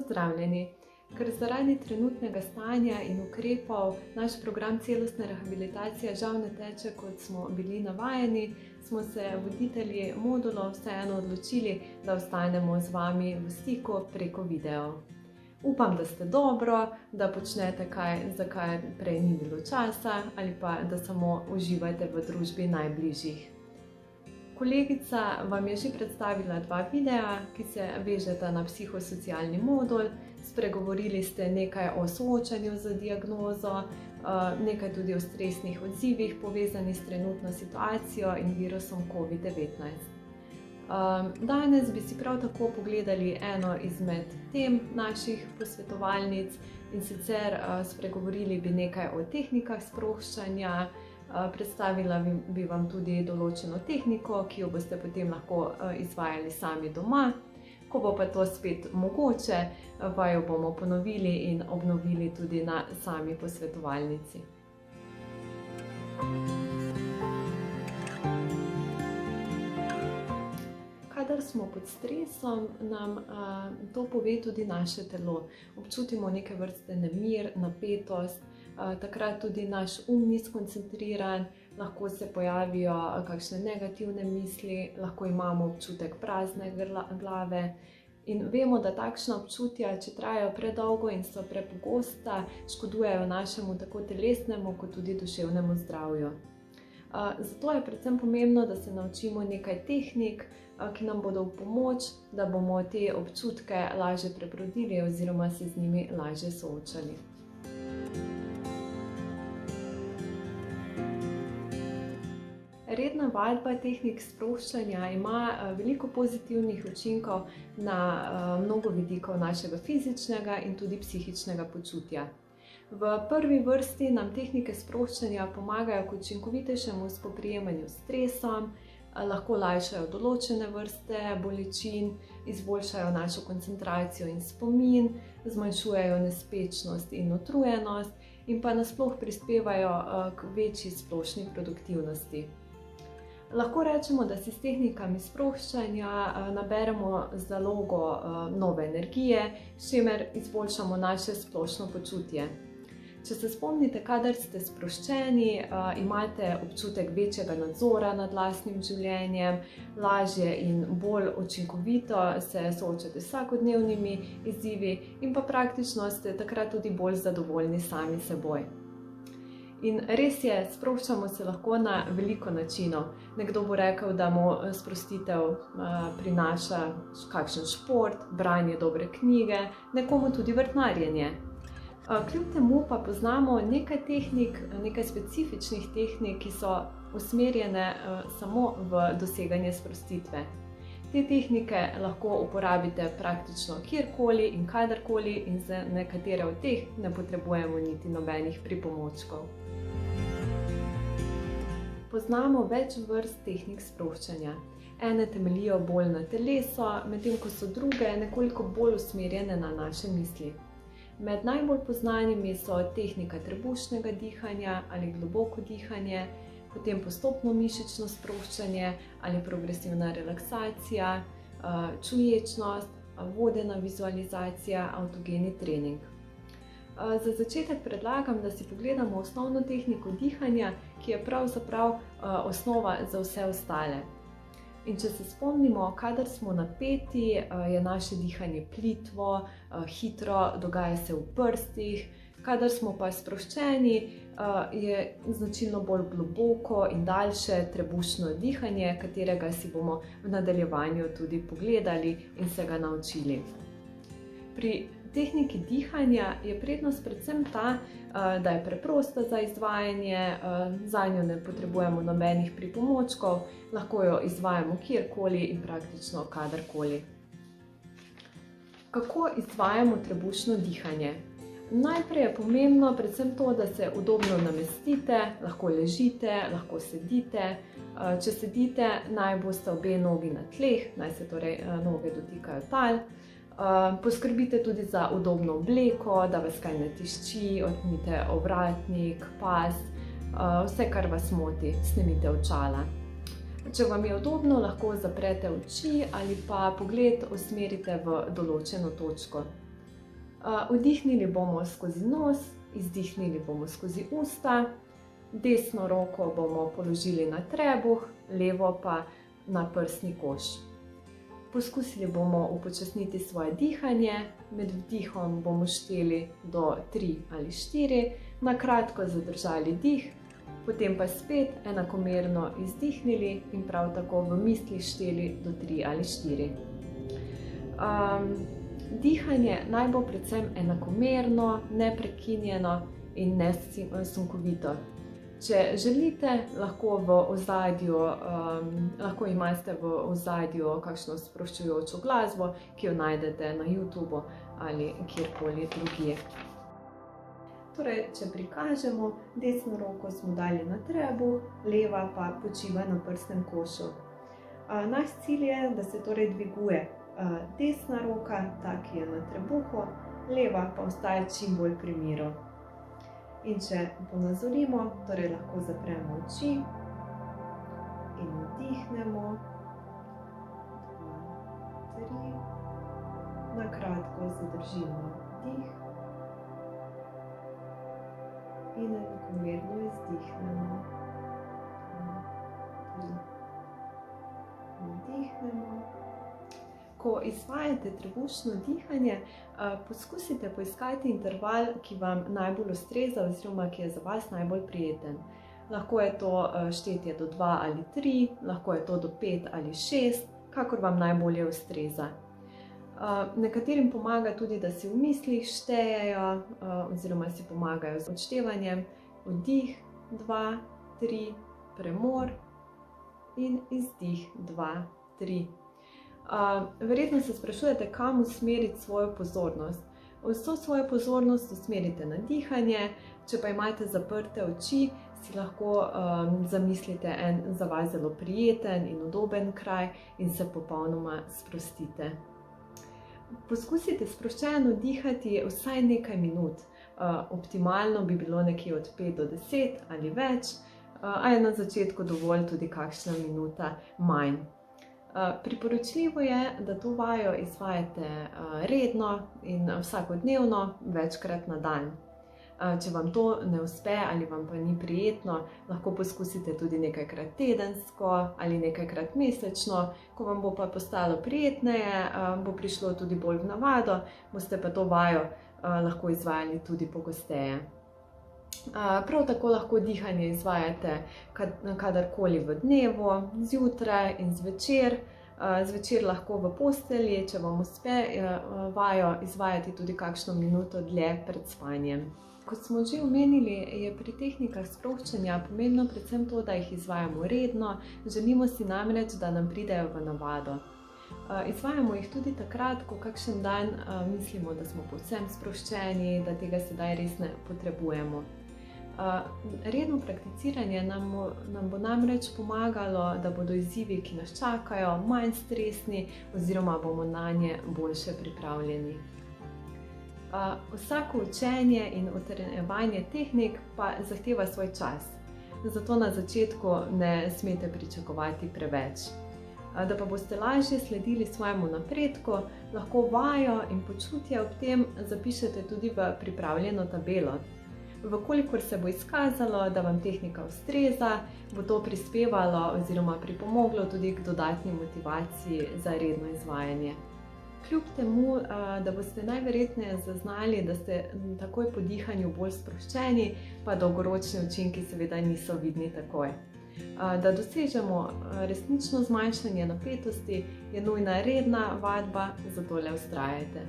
Pozdravljeni! Ker zaradi trenutnega stanja in ukrepov naš program celostne rehabilitacije žal ne teče, kot smo bili navajeni, smo se voditelji modulov vseeno odločili, da ostanemo z vami v stiku preko videov. Upam, da ste dobro, da počnete kaj, za kar prej ni bilo časa, ali pa da samo uživate v družbi najbližjih. Kolegica vam je že predstavila 2 videa, ki se vežeta na psihosocialni modul. Spregovorili ste nekaj o soočanju z diagnozo, nekaj tudi o stresnih odzivih povezanih s trenutno situacijo in virusom COVID-19. Danes bi si prav tako pogledali eno izmed tem naših posvetovalnic in sicer spregovorili bi nekaj o tehnikah sproščanja. Predstavila bi vam tudi določeno tehniko, ki jo boste potem lahko izvajali sami doma. Ko bo pa to spet mogoče, vajo bomo ponovili in obnovili tudi na sami posvetovalnici. Kadar smo pod stresom, nam to pove tudi naše telo. Občutimo neke vrste nemir, napetost, takrat tudi naš ni skoncentriran, lahko se pojavijo kakšne negativne misli, lahko imamo občutek prazne glave. In vemo, da takšna občutja, če trajajo predolgo in so prepogosta, škodujejo našemu tako telesnemu kot tudi duševnemu zdravju. Zato je predvsem pomembno, da se naučimo nekaj tehnik, ki nam bodo v pomoč, da bomo te občutke lažje prebrodili oziroma se z njimi lažje soočali. Redna vadba tehnik sproščanja ima veliko pozitivnih učinkov na mnogo vidikov našega fizičnega in tudi psihičnega počutja. V prvi vrsti nam tehnike sproščanja pomagajo k učinkovitejšemu spoprijemanju s stresom, lahko lajšajo določene vrste bolečin, izboljšajo našo koncentracijo in spomin, zmanjšujejo nespečnost in utrujenost in pa nasploh prispevajo k večji splošni produktivnosti. Lahko rečemo, da si s tehnikami sproščanja naberemo zalogo nove energije, s čimer izboljšamo naše splošno počutje. Če se spomnite, kadar ste sproščeni, imate občutek večjega nadzora nad lastnim življenjem, lažje in bolj učinkovito se soočate s vsakodnevnimi izzivi in pa praktično ste takrat tudi bolj zadovoljni sami seboj. In res je, sproščamo se lahko na veliko načinov. Nekdo bo rekel, da mu sprostitev prinaša kakšen šport, branje dobre knjige, nekomu tudi vrtnarjenje. Kljub temu pa poznamo nekaj tehnik, nekaj specifičnih tehnik, ki so usmerjene samo v doseganje sprostitve. Te tehnike lahko uporabite praktično kjerkoli in kadarkoli in za nekatere od teh ne potrebujemo niti nobenih pripomočkov. Poznamo več vrst tehnik sproščanja. Ene temeljijo bolj na telesu, medtem ko so druge nekoliko bolj usmerjene na naše misli. Med najbolj poznanimi so tehnika trebušnega dihanja ali globoko dihanje, potem postopno mišično sproščanje ali progresivna relaksacija, čuječnost, vodena vizualizacija, avtogeni trening. Za začetek predlagam, da si pogledamo osnovno tehniko dihanja, ki je pravzaprav osnova za vse ostale. In če se spomnimo, kadar smo napeti, je naše dihanje plitvo, hitro, dogaja se v prstih, kadar smo pa sproščeni, je značilno bolj globoko in daljše trebušno dihanje, katerega si bomo v nadaljevanju tudi pogledali in se ga naučili. Pri tehniki dihanja je prednost predvsem ta, da je preprosta za izvajanje, zanjo ne potrebujemo nobenih pripomočkov, lahko jo izvajamo kjerkoli in praktično kadarkoli. Kako izvajamo trebušno dihanje? Najprej je pomembno predvsem to, da se udobno namestite, lahko ležite, lahko sedite. Če sedite, naj boste obe nogi na tleh, naj se torej noge dotikajo tal. Poskrbite tudi za udobno obleko, da vas kaj ne tišči, odmite ovratnik, pas, vse, kar vas moti, snemite očala. Če vam je udobno, lahko zaprete oči ali pa pogled usmerite v določeno točko. Vdihnili bomo skozi nos, izdihnili bomo skozi usta, desno roko bomo položili na trebuh, levo pa na prsni koš. Poskusili bomo upočasniti svoje dihanje, med vdihom bomo šteli do 3 ali 4, na kratko zadržali dih, potem pa spet enakomerno izdihnili in prav tako v mislih šteli do 3 ali 4. Dihanje naj bo predvsem enakomerno, neprekinjeno in nesunkovito. Če želite, lahko imate v ozadju kakšno sproščujočo glasbo, ki jo najdete na YouTubu ali kjerkoli drugje. Torej, če prikažemo, desno roko smo dali na trebuh, leva pa počiva na prsnem košu. Naš cilj je, da se torej dviguje desna roka, ta, ki je na trebuhu, leva pa ostaja čim bolj pri miru. In če ponazorimo, torej lahko zapremo oči in vdihnemo, 2, 3, na kratko zadržimo dih in enakomerno izdihnemo, 2, 3, vdihnemo. Ko izvajate trebušno dihanje, poskusite poiskati interval, ki vam najbolj ustreza oziroma ki je za vas najbolj prijeten. Lahko je to štetje do 2 ali 3, lahko je to do 5 ali 6, kakor vam najbolje ustreza. Nekaterim pomaga tudi, da si v mislih štejejo oziroma si pomagajo z odštevanjem. Vdih 2, 3, premor in izdih 2, 3. Verjetno se sprašujete, kam usmeriti svojo pozornost. Vso svojo pozornost usmerite na dihanje, če pa imate zaprte oči, si lahko zamislite en za vas zelo prijeten in udoben kraj in se popolnoma sprostite. Poskusite sproščeno dihati vsaj nekaj minut. Optimalno bi bilo nekje od 5 do 10 ali več, a je na začetku dovolj tudi kakšna minuta manj. Priporočljivo je, da to vajo izvajate redno in vsakodnevno, večkrat na dan. Če vam to ne uspe ali vam pa ni prijetno, lahko poskusite tudi nekajkrat tedensko ali nekajkrat mesečno. Ko vam bo pa postalo prijetneje, bo prišlo tudi bolj v navado, boste pa to vajo lahko izvajali tudi pogosteje. Prav tako lahko dihanje izvajate kadarkoli v dnevu, zjutraj in zvečer. Zvečer lahko v postelji, če vam uspe vajo izvajati tudi kakšno minuto dlje pred spanjem. Kot smo že omenili, je pri tehnikah sproščanja pomembno predvsem to, da jih izvajamo redno, želimo si namreč, da nam pridejo v navado. Izvajamo jih tudi takrat, ko kakšen dan mislimo, da smo povsem sproščeni, da tega sedaj res ne potrebujemo. Redno prakticiranje nam bo namreč pomagalo, da bodo izzivi, ki nas čakajo, manj stresni oziroma bomo nanje boljše pripravljeni. Vsako učenje in utrjevanje tehnik pa zahteva svoj čas, zato na začetku ne smete pričakovati preveč. Da pa boste lažje sledili svojemu napredku, lahko vajo in počutje ob tem zapišete tudi v pripravljeno tabelo. Vkolikor se bo izkazalo, da vam tehnika ustreza, bo to prispevalo oziroma pripomoglo tudi k dodatni motivaciji za redno izvajanje. Kljub temu, da boste najverjetneje zaznali, da ste takoj po dihanju bolj sproščeni, pa dolgoročni učinki seveda niso vidni takoj. Da dosežemo resnično zmanjšanje napetosti, je nujna redna vadba, zato le vztrajajte.